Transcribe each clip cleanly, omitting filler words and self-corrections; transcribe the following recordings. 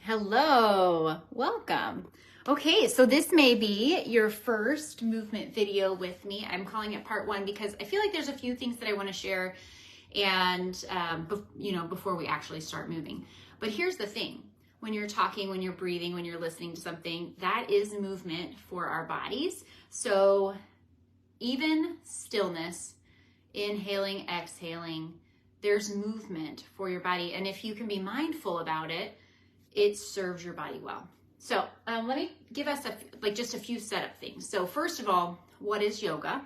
Hello, welcome. Okay, so this may be your first movement video with me. I'm calling it part one because I feel like there's a few things that I want to share and before we actually start moving. But here's the thing. When you're talking, when you're breathing, when you're listening to something, that is movement for our bodies. So even stillness, inhaling, exhaling, there's movement for your body. And if you can be mindful about it, it serves your body well. So let me give us just a few setup things. So first of all, what is yoga?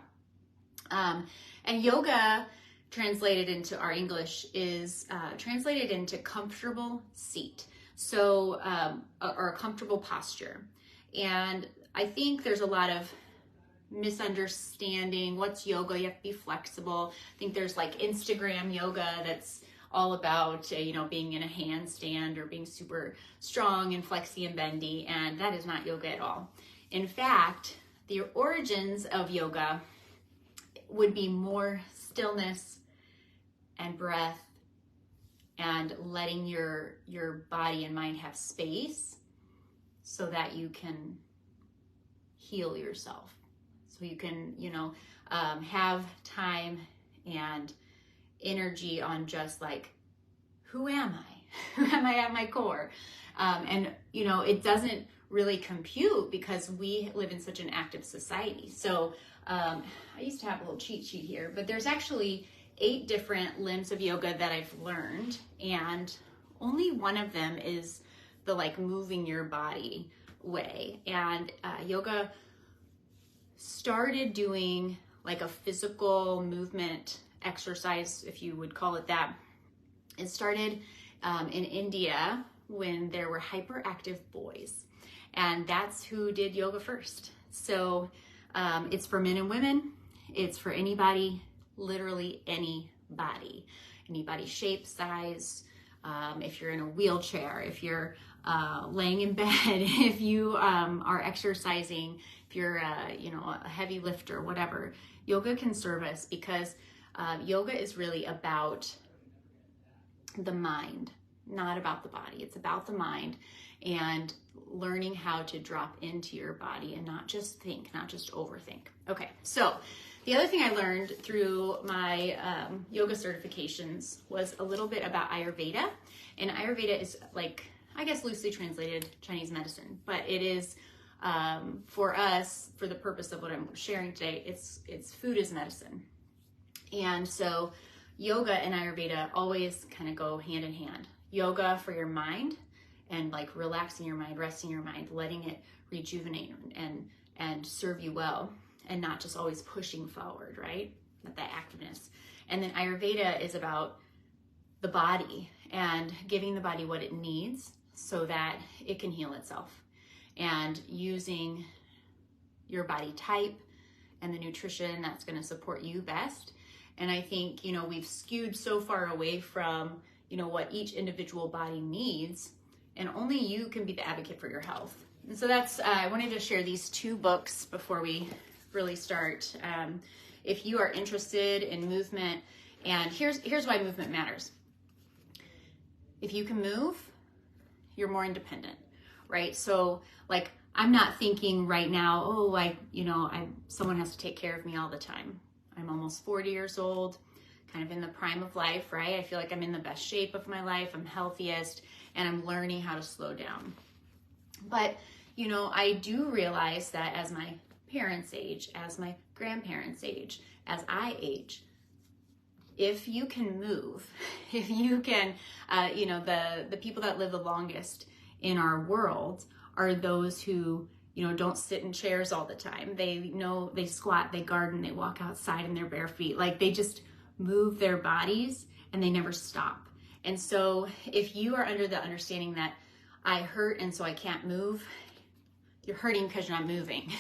And yoga, translated into our English, is translated into comfortable seat. So, or a comfortable posture. And I think there's a lot of misunderstanding. What's yoga? You have to be flexible. I think there's like Instagram yoga that's all about, being in a handstand or being super strong and flexy and bendy. And that is not yoga at all. In fact, the origins of yoga would be more stillness and breath and letting your body and mind have space so that you can heal yourself. So you can, have time and energy on just like, who am I? Who am I at my core? It doesn't really compute because we live in such an active society. So I used to have a little cheat sheet here, but there's actually 8 different limbs of yoga that I've learned, and only one of them is the moving your body way. And yoga started doing a physical movement exercise, if you would call it that. It started in India when there were hyperactive boys, and that's who did yoga first. So it's for men and women. It's for anybody, literally anybody shape, size. If you're in a wheelchair, if you're laying in bed, if you are exercising, if you're a heavy lifter, whatever, yoga can serve us because yoga is really about the mind, not about the body. It's about the mind and learning how to drop into your body and not just think, not just overthink. Okay, so the other thing I learned through my yoga certifications was a little bit about Ayurveda. And Ayurveda is loosely translated Chinese medicine, but it is for us, for the purpose of what I'm sharing today, it's food is medicine. And so yoga and Ayurveda always kind of go hand in hand. Yoga for your mind and relaxing your mind, resting your mind, letting it rejuvenate and serve you well and not just always pushing forward, right? Not that activeness. And then Ayurveda is about the body and giving the body what it needs so that it can heal itself, and using your body type and the nutrition that's going to support you best. And I think, we've skewed so far away from, what each individual body needs, and only you can be the advocate for your health. And so that's, I wanted to share these 2 books before we really start. If you are interested in movement, and here's why movement matters. If you can move, you're more independent, right? So I'm not thinking right now, someone has to take care of me all the time. I'm almost 40 years old, kind of in the prime of life, right? I feel like I'm in the best shape of my life. I'm healthiest, and I'm learning how to slow down. But, I do realize that as my parents age, as my grandparents age, as I age, if you can move, if you can, the people that live the longest in our world are those who don't sit in chairs all the time. They squat, they garden, they walk outside in their bare feet. They just move their bodies and they never stop. And so if you are under the understanding that I hurt and so I can't move, you're hurting because you're not moving.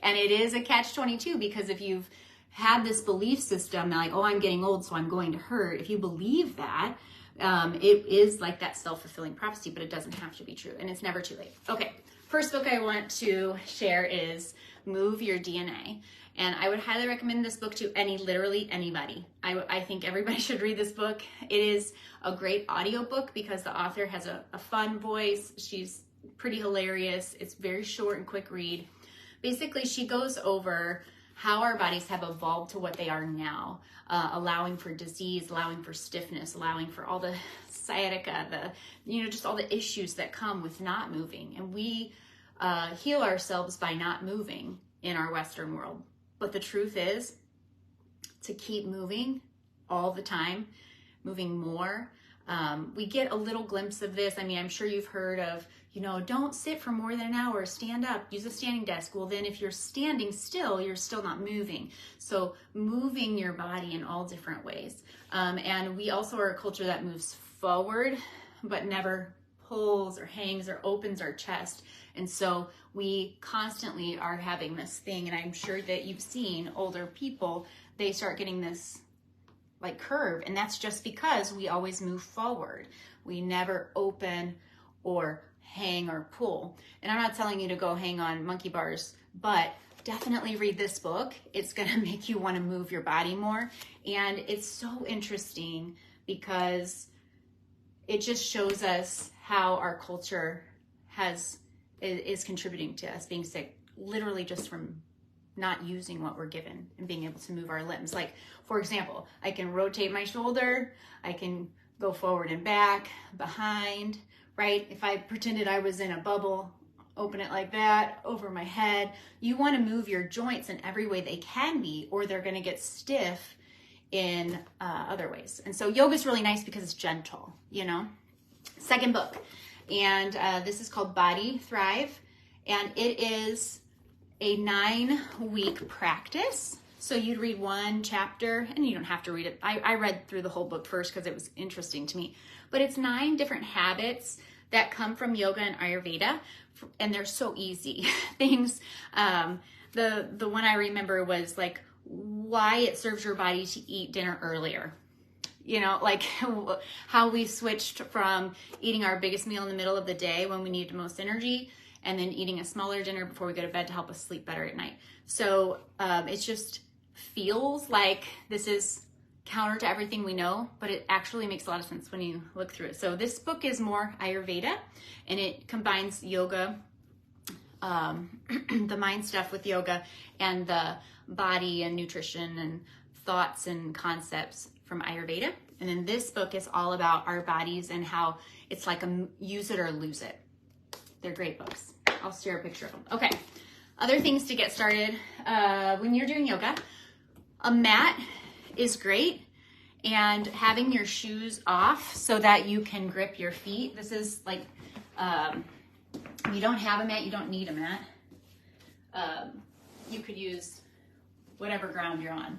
And it is a catch-22 because if you've had this belief system that I'm getting old, so I'm going to hurt. If you believe that, it is like that self-fulfilling prophecy, but it doesn't have to be true, and it's never too late. Okay, First book I want to share is Move Your DNA. And I would highly recommend this book to literally anybody. I think everybody should read this book. It is a great audiobook because the author has a fun voice. She's pretty hilarious. It's very short and quick read. Basically, she goes over how our bodies have evolved to what they are now, allowing for disease, allowing for stiffness, allowing for all the sciatica, just all the issues that come with not moving. And we heal ourselves by not moving in our Western world. But the truth is to keep moving all the time, moving more. We get a little glimpse of this. I mean, I'm sure you've heard of, don't sit for more than an hour, stand up, use a standing desk. Well, then if you're standing still, you're still not moving. So moving your body in all different ways. And we also are a culture that moves forward, but never pulls or hangs or opens our chest. And so we constantly are having this thing, and I'm sure that you've seen older people, they start getting this like curve, and that's just because we always move forward. We never open or hang or pull. And I'm not telling you to go hang on monkey bars, but definitely read this book. It's going to make you want to move your body more. And it's so interesting because it just shows us how our culture is contributing to us being sick, literally just from not using what we're given and being able to move our limbs. Like, for example, I can rotate my shoulder, I can go forward and back, behind, right? If I pretended I was in a bubble, open it like that, over my head. You want to move your joints in every way they can be, or they're going to get stiff in other ways. And so yoga is really nice because it's gentle, Second book, and this is called Body Thrive, and it is a 9-week practice. So you'd read one chapter, and you don't have to read it. I read through the whole book first because it was interesting to me. But it's 9 different habits that come from yoga and Ayurveda, and they're so easy. Things, the one I remember was like why it serves your body to eat dinner earlier. Like how we switched from eating our biggest meal in the middle of the day when we need the most energy, and then eating a smaller dinner before we go to bed to help us sleep better at night. So it just feels like this is counter to everything we know, but it actually makes a lot of sense when you look through it. So this book is more Ayurveda, and it combines yoga, the mind stuff with yoga, and the body and nutrition and thoughts and concepts from Ayurveda. And then this book is all about our bodies and how it's like a use it or lose it. They're great books. I'll share a picture of them. Okay, other things to get started. When you're doing yoga, a mat is great, and having your shoes off so that you can grip your feet. This is like, if you don't have a mat, you don't need a mat. You could use whatever ground you're on,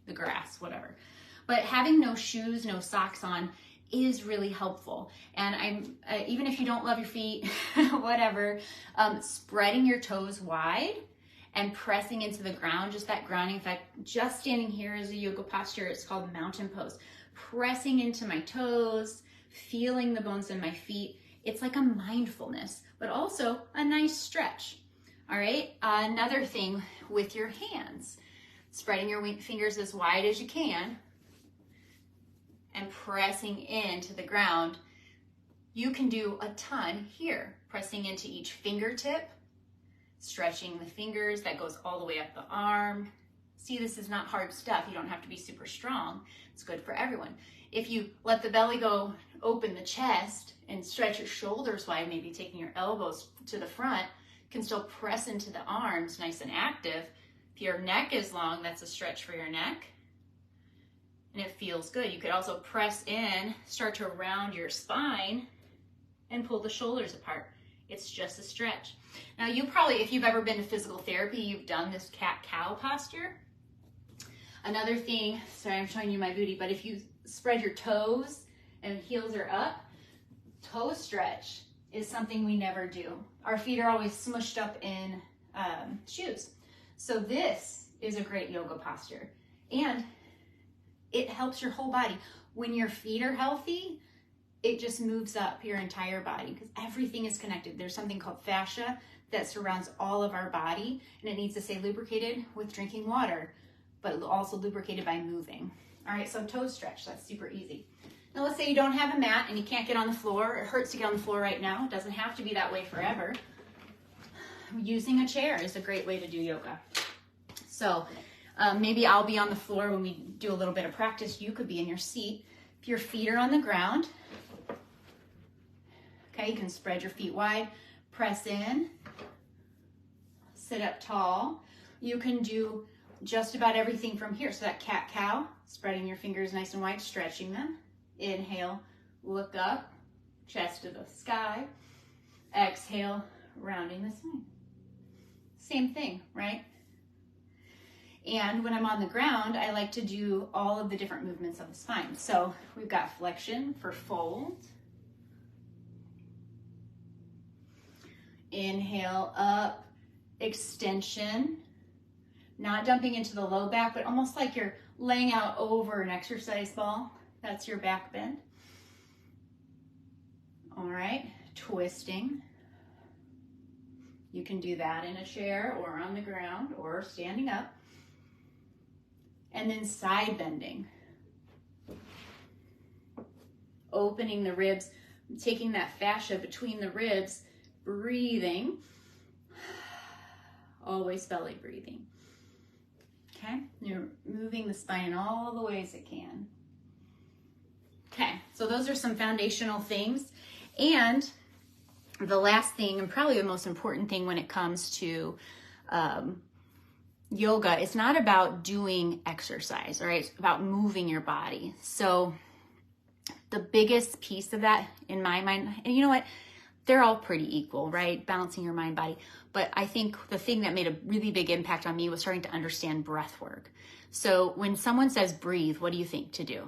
the grass, whatever. But having no shoes, no socks on is really helpful. And even if you don't love your feet, whatever, spreading your toes wide and pressing into the ground, just that grounding effect. Just standing here is a yoga posture. It's called mountain pose. Pressing into my toes, feeling the bones in my feet. It's like a mindfulness, but also a nice stretch. All right. Another thing with your hands, spreading your fingers as wide as you can and pressing into the ground. You can do a ton here, pressing into each fingertip, stretching the fingers. That goes all the way up the arm. See, this is not hard stuff. You don't have to be super strong. It's good for everyone. If you let the belly go, open the chest and stretch your shoulders wide, maybe taking your elbows to the front, you can still press into the arms, nice and active. If your neck is long, that's a stretch for your neck. And it feels good. You could also press in, start to round your spine and pull the shoulders apart. It's just a stretch. Now you probably, if you've ever been to physical therapy, you've done this cat-cow posture. Another thing, sorry I'm showing you my booty, but if you spread your toes and heels are up, toe stretch is something we never do. Our feet are always smushed up in shoes. So this is a great yoga posture. And it helps your whole body. When your feet are healthy, it just moves up your entire body because everything is connected. There's something called fascia that surrounds all of our body, and it needs to stay lubricated with drinking water, but also lubricated by moving. All right, so toe stretch, that's super easy. Now let's say you don't have a mat and you can't get on the floor. It hurts to get on the floor right now. It doesn't have to be that way forever. Using a chair is a great way to do yoga. So maybe I'll be on the floor when we do a little bit of practice. You could be in your seat. If your feet are on the ground, okay, you can spread your feet wide, press in, sit up tall. You can do just about everything from here. So that cat-cow, spreading your fingers nice and wide, stretching them. Inhale, look up, chest to the sky. Exhale, rounding the spine. Same thing, right? And when I'm on the ground, I like to do all of the different movements of the spine. So we've got flexion for fold. Inhale, up, extension. Not dumping into the low back, but almost like you're laying out over an exercise ball. That's your back bend. All right, twisting. You can do that in a chair or on the ground or standing up. And then side bending. Opening the ribs, taking that fascia between the ribs, breathing. Always belly breathing. Okay, you're moving the spine all the ways it can. Okay, so those are some foundational things. And the last thing, and probably the most important thing when it comes to yoga, it's not about doing exercise, all right? It's about moving your body. So the biggest piece of that in my mind, and you know what? They're all pretty equal, right? Balancing your mind, body. But I think the thing that made a really big impact on me was starting to understand breath work. So when someone says breathe, what do you think to do?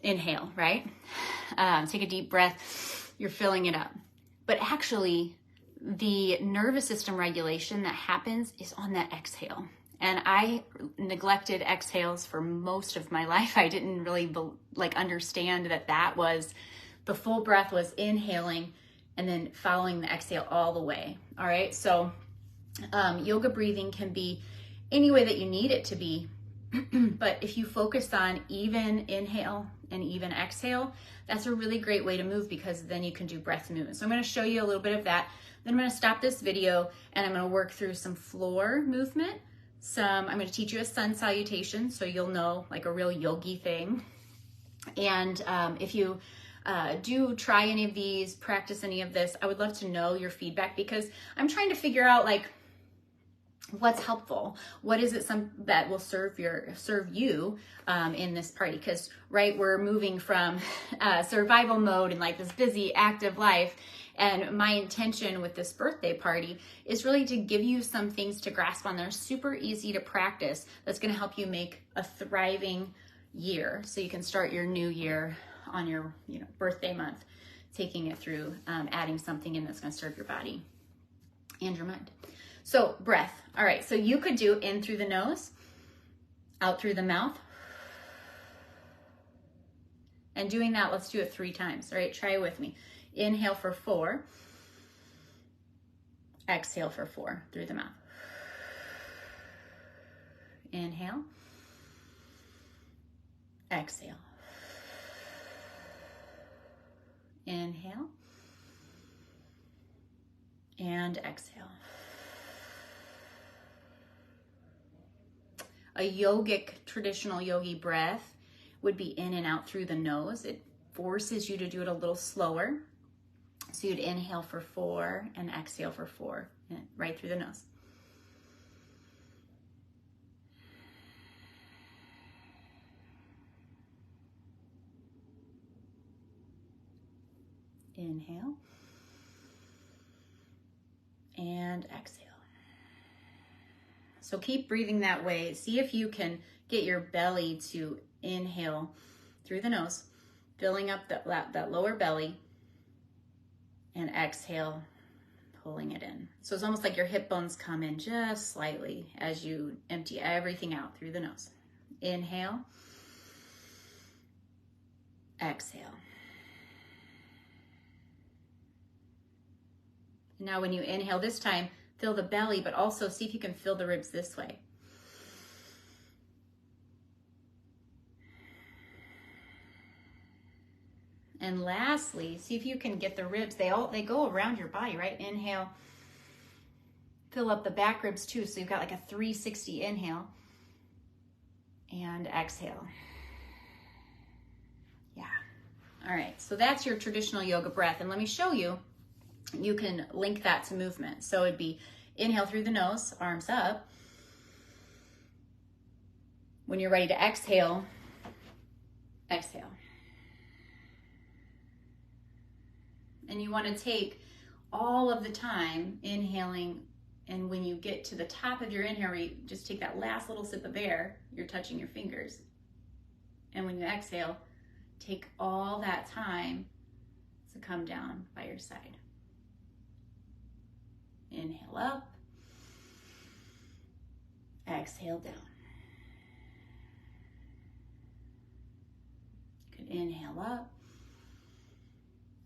Inhale, right? Take a deep breath. You're filling it up. But actually, the nervous system regulation that happens is on that exhale. And I neglected exhales for most of my life. I didn't really understand that was the full breath was inhaling and then following the exhale all the way. All right. So yoga breathing can be any way that you need it to be. But if you focus on even inhale and even exhale, that's a really great way to move, because then you can do breath movement. So I'm going to show you a little bit of that. Then I'm going to stop this video and I'm going to work through some floor movement. I'm going to teach you a sun salutation so you'll know, like a real yogi thing. And if you do try any of these, practice any of this, I would love to know your feedback, because I'm trying to figure out what's helpful. What is it that will serve you in this party? Because we're moving from survival mode and this busy active life. And my intention with this birthday party is really to give you some things to grasp on. They're super easy to practice. That's going to help you make a thriving year, so you can start your new year on your birthday month, taking it through, adding something in that's going to serve your body and your mind. So breath. All right, so you could do in through the nose, out through the mouth. And doing that, let's do it 3 times. All right, try it with me. Inhale for 4. Exhale for 4 through the mouth. Inhale. Exhale. Inhale. And exhale. A yogic, traditional yogi breath would be in and out through the nose. It forces you to do it a little slower. So you'd inhale for 4 and exhale for 4, right through the nose. Inhale and exhale. So keep breathing that way. See if you can get your belly to inhale through the nose, filling up that lower belly, and exhale, pulling it in. So it's almost like your hip bones come in just slightly as you empty everything out through the nose. Inhale, exhale. And now when you inhale this time, fill the belly, but also see if you can fill the ribs this way. And lastly, see if you can get the ribs. They go around your body, right? Inhale. Fill up the back ribs too. So you've got like a 360 inhale. And exhale. Yeah. All right. So that's your traditional yoga breath. And let me show you. You can link that to movement. So it'd be inhale through the nose, arms up. When you're ready to exhale, exhale. And you want to take all of the time inhaling, and when you get to the top of your inhale, you just take that last little sip of air, you're touching your fingers. And when you exhale, take all that time to come down by your side. Inhale up, exhale down. You can inhale up.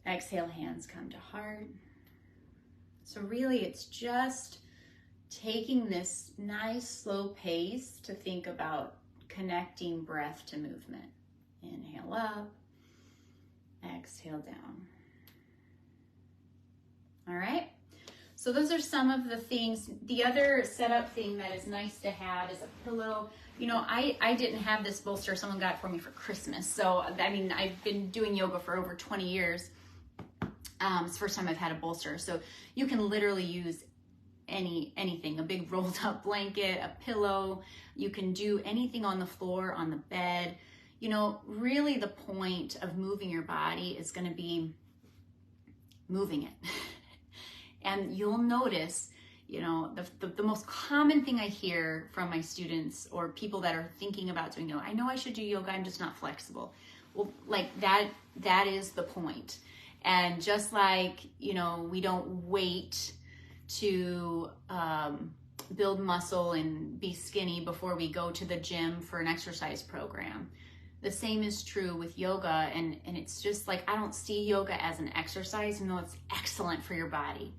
Exhale, hands come to heart. So really it's just taking this nice slow pace to think about connecting breath to movement. Inhale up, exhale down. All right. So those are some of the things. The other setup thing that is nice to have is a pillow. You know, I didn't have this bolster. Someone got it for me for Christmas. So, I mean, I've been doing yoga for over 20 years. It's the first time I've had a bolster. So you can literally use anything, a big rolled up blanket, a pillow. You can do anything on the floor, on the bed. You know, really the point of moving your body is going to be moving it. And you'll notice, you know, the most common thing I hear from my students or people that are thinking about doing yoga, I know I should do yoga, I'm just not flexible. Well, like that is the point. And just like, you know, we don't wait to build muscle and be skinny before we go to the gym for an exercise program. The same is true with yoga. And it's just like, I don't see yoga as an exercise, even though it's excellent for your body.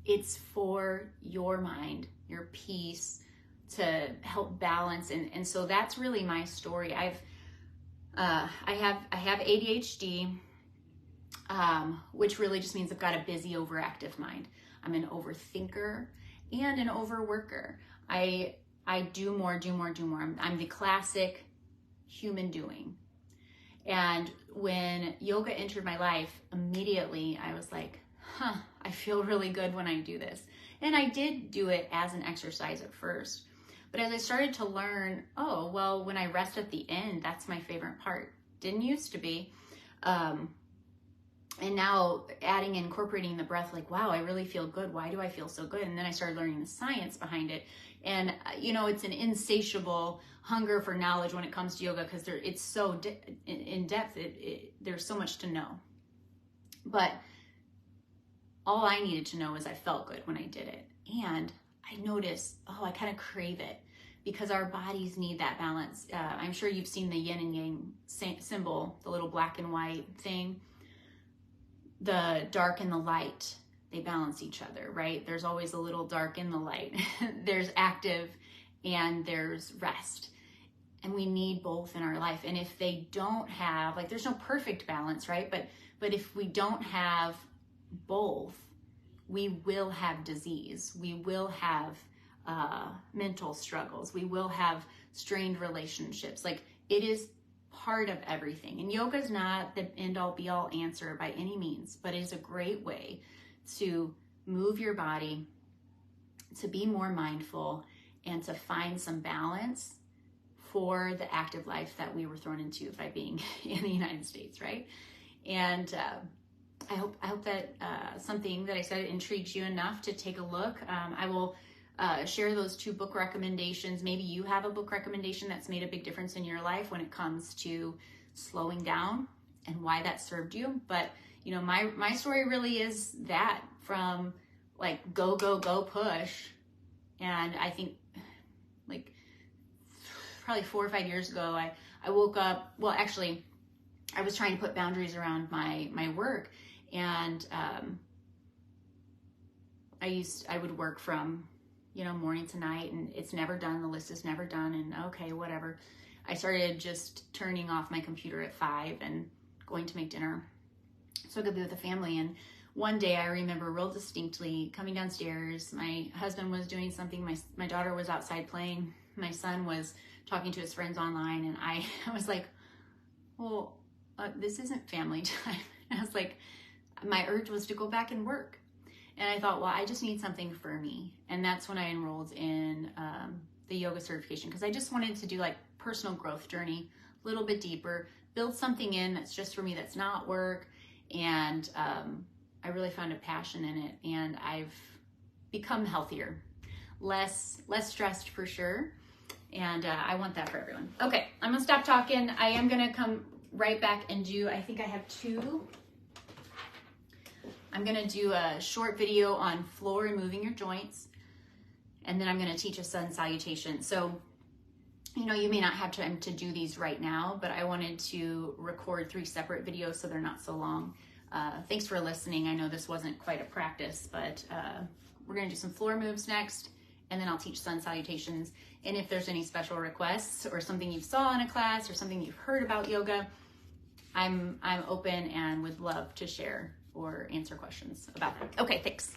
It's for your mind, your peace, to help balance. And so that's really my story. I have ADHD. Which really just means I've got a busy, overactive mind. I'm an overthinker and an overworker. I do more. I'm the classic human doing. And when yoga entered my life, immediately I was like, I feel really good when I do this. And I did do it as an exercise at first. But as I started to learn, oh, well, when I rest at the end, that's my favorite part. Didn't used to be. And now incorporating the breath, like, wow, I really feel good. Why do I feel so good? And then I started learning the science behind it. And, you know, it's an insatiable hunger for knowledge when it comes to yoga because it's so in depth. There's so much to know. But all I needed to know is I felt good when I did it. And I noticed, I kind of crave it because our bodies need that balance. I'm sure you've seen the yin and yang symbol, the little black and white thing. The dark and the light, they balance each other, right? There's always a little dark in the light. There's active and there's rest. And we need both in our life. And if they don't have, like, there's no perfect balance, right? But if we don't have both, we will have disease. We will have mental struggles. We will have strained relationships. Like, it is part of everything. And yoga is not the end-all be-all answer by any means, but it is a great way to move your body, to be more mindful, and to find some balance for the active life that we were thrown into by being in the United States, right? And I hope that something that I said intrigues you enough to take a look. I will share those 2 book recommendations. Maybe you have a book recommendation that's made a big difference in your life when it comes to slowing down and why that served you. But, you know, my story really is that, from like go push. And I think like probably 4 or 5 years ago, I woke up, well, actually I was trying to put boundaries around my work. And I would work from, you know, morning to night, and it's never done. The list is never done, and okay, whatever. I started just turning off my computer at 5 and going to make dinner so I could be with the family. And one day I remember real distinctly coming downstairs. My husband was doing something. My daughter was outside playing. My son was talking to his friends online, and I was like, well, this isn't family time. And I was like, my urge was to go back and work. And I thought, well, I just need something for me. And that's when I enrolled in the yoga certification, because I just wanted to do like personal growth journey, a little bit deeper, build something in that's just for me, that's not work. And I really found a passion in it, and I've become healthier, less stressed for sure. And I want that for everyone. Okay, I'm gonna stop talking. I am gonna come right back and do, I think I have 2. I'm gonna do a short video on floor and moving your joints, and then I'm gonna teach a sun salutation. So, you know, you may not have time to do these right now, but I wanted to record 3 separate videos so they're not so long. Thanks for listening. I know this wasn't quite a practice, but we're gonna do some floor moves next, and then I'll teach sun salutations. And if there's any special requests or something you saw in a class or something you've heard about yoga, I'm open and would love to share or answer questions about that. Okay, thanks.